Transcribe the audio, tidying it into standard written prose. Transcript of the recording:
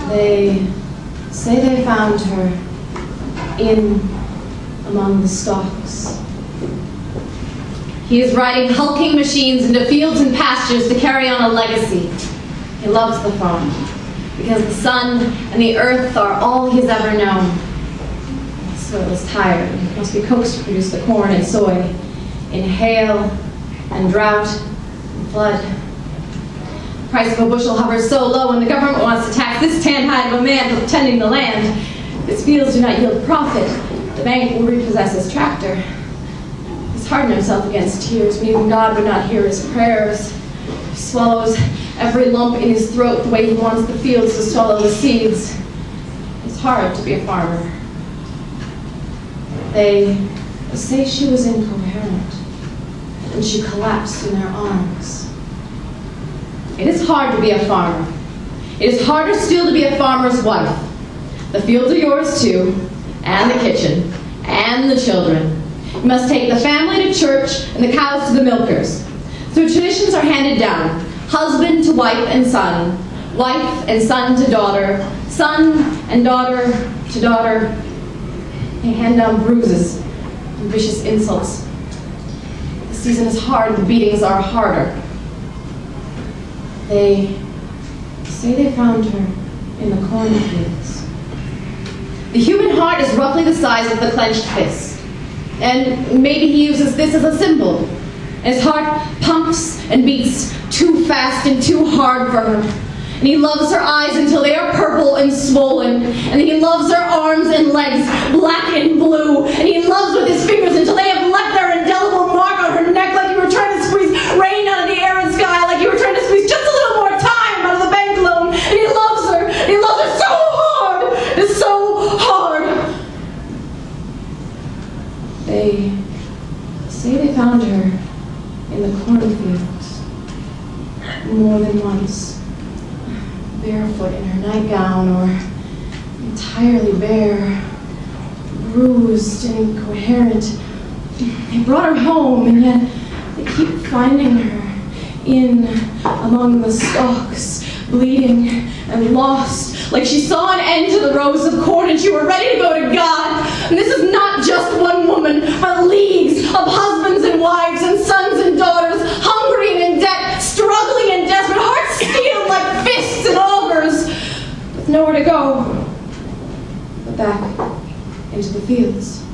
They say they found her in among the stalks. He is riding hulking machines into fields and pastures to carry on a legacy. He loves the farm because the sun and the earth are all he's ever known. The soil is tired and must be coaxed to produce the corn and soy in hail and drought and flood. The price of a bushel hovers so low, and the government wants to tax this tanned hide of a man for tending the land. If his fields do not yield profit, the bank will repossess his tractor. He's hardened himself against tears, and even God would not hear his prayers. He swallows every lump in his throat the way he wants the fields to swallow the seeds. It's hard to be a farmer. They say she was incoherent, and she collapsed in their arms. It is hard to be a farmer. It is harder still to be a farmer's wife. The fields are yours too, and the kitchen, and the children. You must take the family to church and the cows to the milkers. So traditions are handed down, husband to wife and son, wife and son to daughter, son and daughter to daughter. They hand down bruises and vicious insults. The season is hard, the beatings are harder. They say they found her in the cornfields. The human heart is roughly the size of the clenched fist, and maybe he uses this as a symbol. His heart pumps and beats too fast and too hard for her, and he loves her eyes until they are purple and swollen, and he loves her arms and legs black and blue, and he loves with his fingers until they have left their indelible mark on her neck, like you were trying to squeeze rain out of the air and sky, like you were trying to squeeze just a little more time out of the bank loan. And he loves her, and he loves her so hard. It's so hard. They say they found her in the cornfields more than once, barefoot in her nightgown or entirely bare, bruised and incoherent. They brought her home, and yet they keep finding her in among the stalks, bleeding and lost, like she saw an end to the rows of corn and she were ready to go to God. And this is not just one woman, but leagues of husbands and wives and sons and daughters, hungry and in debt, struggling and desperate, hearts steeled like fists and augers, with nowhere to go but back into the fields.